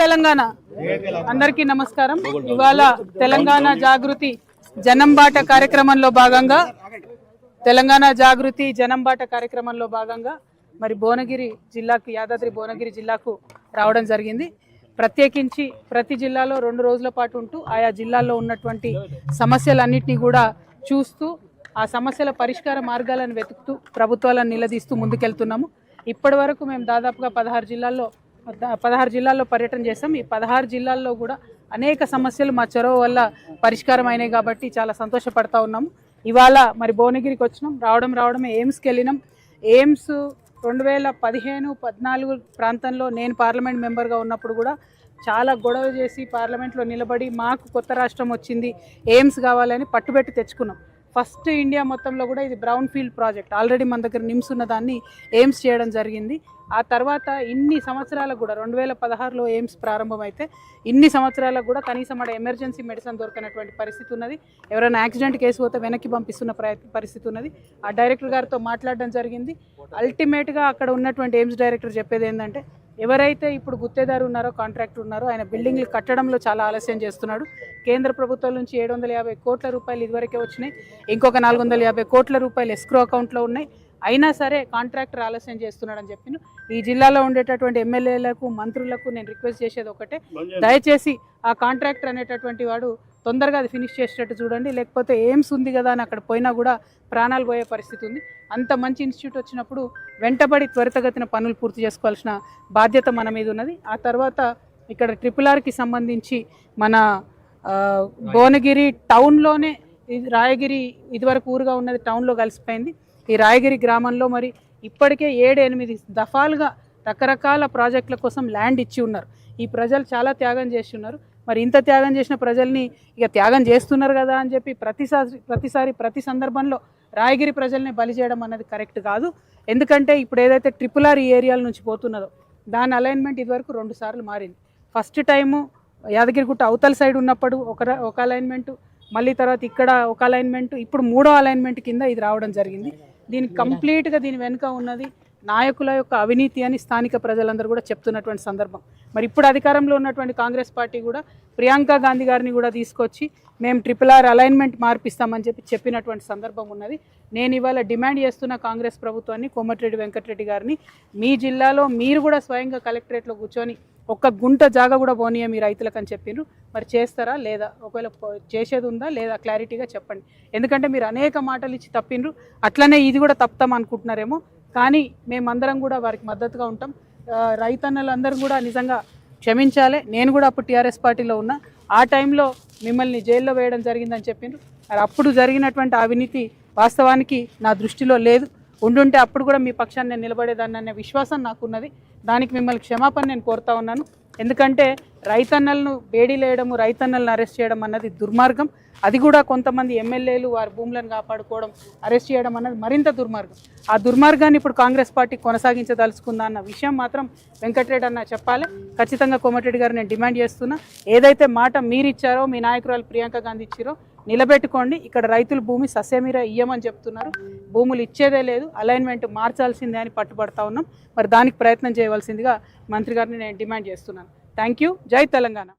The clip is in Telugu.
తెలంగాణ అందరికీ నమస్కారం. ఇవాళ తెలంగాణ జాగృతి జనంబాట కార్యక్రమంలో భాగంగా మరి భువనగిరి జిల్లాకు యాదాద్రి భువనగిరి జిల్లాకు రావడం జరిగింది. ప్రత్యేకించి ప్రతి జిల్లాలో 2 రోజుల పాటు ఉంటూ ఆయా జిల్లాల్లో ఉన్నటువంటి సమస్యలన్నింటినీ కూడా చూస్తూ ఆ సమస్యల పరిష్కార మార్గాలను వెతుకుతూ ప్రభుత్వాలను నిలదీస్తూ ముందుకెళ్తున్నాము. ఇప్పటి వరకు మేము దాదాపుగా 16 జిల్లాల్లో పర్యటన చేస్తాం. ఈ 16 జిల్లాల్లో కూడా అనేక సమస్యలు మా చొరవ వల్ల పరిష్కారం అయినాయి కాబట్టి చాలా సంతోషపడతా ఉన్నాము. ఇవాళ మరి భువనగిరికి వచ్చినాం. రావడమే ఎయిమ్స్కి వెళ్ళినాం. ఎయిమ్స్ 2015-14 ప్రాంతంలో నేను పార్లమెంట్ మెంబర్గా ఉన్నప్పుడు కూడా చాలా గొడవ చేసి పార్లమెంట్లో నిలబడి మాకు కొత్త రాష్ట్రం వచ్చింది, ఎయిమ్స్ కావాలని పట్టుబెట్టి తెచ్చుకున్నాం. ఫస్ట్ ఇండియా మొత్తంలో కూడా ఇది బ్రౌన్ ఫీల్డ్ ప్రాజెక్ట్. ఆల్రెడీ మన దగ్గర నిమ్స్ ఉన్న దాన్ని ఎయిమ్స్ చేయడం జరిగింది. ఆ తర్వాత ఇన్ని సంవత్సరాలకు కూడా 2016లో ఎయిమ్స్ ప్రారంభమైతే ఇన్ని సంవత్సరాలకు కూడా కనీసం అక్కడ ఎమర్జెన్సీ మెడిసిన్ దొరకనటువంటి పరిస్థితి ఉన్నది. ఎవరైనా యాక్సిడెంట్ కేసు పోతే వెనక్కి పంపిస్తున్న పరిస్థితి ఉన్నది. ఆ డైరెక్టర్ గారితో మాట్లాడడం జరిగింది. అల్టిమేట్గా అక్కడ ఉన్నటువంటి ఎయిమ్స్ డైరెక్టర్ చెప్పేది ఏంటంటే, ఎవరైతే ఇప్పుడు గుత్తేదారు ఉన్నారో, కాంట్రాక్టర్ ఉన్నారో, ఆయన బిల్డింగ్లు కట్టడంలో చాలా ఆలస్యం చేస్తున్నాడు. కేంద్ర ప్రభుత్వం నుంచి 750 కోట్ల రూపాయలు ఇదివరకే వచ్చినాయి. ఇంకొక 450 కోట్ల రూపాయలు ఎస్క్రో అకౌంట్లో ఉన్నాయి. అయినా సరే కాంట్రాక్టర్ ఆలస్యం చేస్తున్నాడని చెప్పిన ఈ జిల్లాలో ఉండేటటువంటి ఎమ్మెల్యేలకు, మంత్రులకు నేను రిక్వెస్ట్ చేసేది ఒకటే, దయచేసి ఆ కాంట్రాక్టర్ అనేటటువంటి వాడు తొందరగా అది ఫినిష్ చేసేటట్టు చూడండి. లేకపోతే ఎయిమ్స్ ఉంది కదా అని అక్కడ పోయినా కూడా ప్రాణాలు పోయే పరిస్థితి ఉంది. అంత మంచి ఇన్స్టిట్యూట్ వచ్చినప్పుడు వెంటబడి త్వరితగతిన పనులు పూర్తి చేసుకోవాల్సిన బాధ్యత మన మీద ఉన్నది. ఆ తర్వాత ఇక్కడ RRRకి సంబంధించి మన భువనగిరి టౌన్లోనే, రాయగిరి ఇదివరకు ఊరుగా ఉన్నది టౌన్లో కలిసిపోయింది. ఈ రాయగిరి గ్రామంలో మరి ఇప్పటికే 7-8 దఫాలుగా రకరకాల ప్రాజెక్టుల కోసం ల్యాండ్ ఇచ్చి ఉన్నారు. ఈ ప్రజలు చాలా త్యాగం చేసి ఉన్నారు. మరి ఇంత త్యాగం చేసిన ప్రజల్ని ఇక త్యాగం చేస్తున్నారు కదా అని చెప్పి ప్రతి సందర్భంలో రాయగిరి ప్రజల్ని బలి చేయడం అన్నది కరెక్ట్ కాదు. ఎందుకంటే ఇప్పుడు ఏదైతే RRR ఈ ఏరియాల నుంచి పోతున్నదో దాని అలైన్మెంట్ ఇదివరకు 2 సార్లు మారింది. ఫస్ట్ టైము యాదగిరిగుట్ట అవతల సైడ్ ఉన్నప్పుడు ఒక అలైన్మెంటు, మళ్ళీ తర్వాత ఇక్కడ ఒక అలైన్మెంటు, ఇప్పుడు 3వ అలైన్మెంట్ కింద ఇది రావడం జరిగింది. దీనికి కంప్లీట్గా దీని వెనుక ఉన్నది నాయకుల యొక్క అవినీతి అని స్థానిక ప్రజలందరూ కూడా చెప్తున్నటువంటి సందర్భం. మరి ఇప్పుడు అధికారంలో ఉన్నటువంటి కాంగ్రెస్ పార్టీ కూడా ప్రియాంక గాంధీ గారిని కూడా తీసుకొచ్చి మేము RRR అలైన్మెంట్ మార్పిస్తామని చెప్పినటువంటి సందర్భం ఉన్నది. నేను ఇవాళ డిమాండ్ చేస్తున్న కాంగ్రెస్ ప్రభుత్వాన్ని, కోమటిరెడ్డి వెంకటరెడ్డి గారిని, మీ జిల్లాలో మీరు కూడా స్వయంగా కలెక్టరేట్లో కూర్చొని ఒక్క గుంట జాగా కూడా పోనీయ మీ రైతులకు అని చెప్పిండ్రు. మరి చేస్తారా లేదా? ఒకవేళ చేసేది ఉందా లేదా క్లారిటీగా చెప్పండి. ఎందుకంటే మీరు అనేక మాటలు ఇచ్చి తప్పిండ్రు, అట్లనే ఇది కూడా తప్పుతాం అనుకుంటున్నారేమో. కానీ మేమందరం కూడా వారికి మద్దతుగా ఉంటాం. రైతన్నలందరూ కూడా నిజంగా క్షమించాలి. నేను కూడా అప్పుడు టీఆర్ఎస్ పార్టీలో ఉన్నా. ఆ టైంలో మిమ్మల్ని జైల్లో వేయడం జరిగిందని చెప్పిండ్రు. మరి అప్పుడు జరిగినటువంటి అవినీతి వాస్తవానికి నా దృష్టిలో లేదు. ఉండుంటే అప్పుడు కూడా మీ పక్షాన్ని నేను నిలబడేదాన్ని అనే విశ్వాసం నాకున్నది. దానికి మిమ్మల్ని క్షమాపణ నేను కోరుతా ఉన్నాను. ఎందుకంటే రైతన్నలను బేడీలేయడము, రైతన్నలను అరెస్ట్ చేయడం అన్నది దుర్మార్గం. అది కూడా కొంతమంది ఎమ్మెల్యేలు వారి భూములను కాపాడుకోవడం, అరెస్ట్ చేయడం అన్నది మరింత దుర్మార్గం. ఆ దుర్మార్గాన్ని ఇప్పుడు కాంగ్రెస్ పార్టీ కొనసాగించదలుచుకుందా అన్న విషయం మాత్రం వెంకటరెడ్డి అన్న చెప్పాలి. ఖచ్చితంగా కోమటిరెడ్డి గారు నేను డిమాండ్ చేస్తున్నా, ఏదైతే మాట మీరు ఇచ్చారో, మీ నాయకురాలు ప్రియాంక గాంధీ ఇచ్చారో నిలబెట్టుకోండి. ఇక్కడ రైతులు భూమి సస్యమీర ఇయ్యమని చెప్తున్నారు, భూములు ఇచ్చేదే లేదు, అలైన్మెంట్ మార్చాల్సిందే అని పట్టుబడతా ఉన్నాం. మరి దానికి ప్రయత్నం చేయవలసిందిగా మంత్రి గారిని నేను డిమాండ్ చేస్తున్నాను. Thank you. జై తెలంగాణ.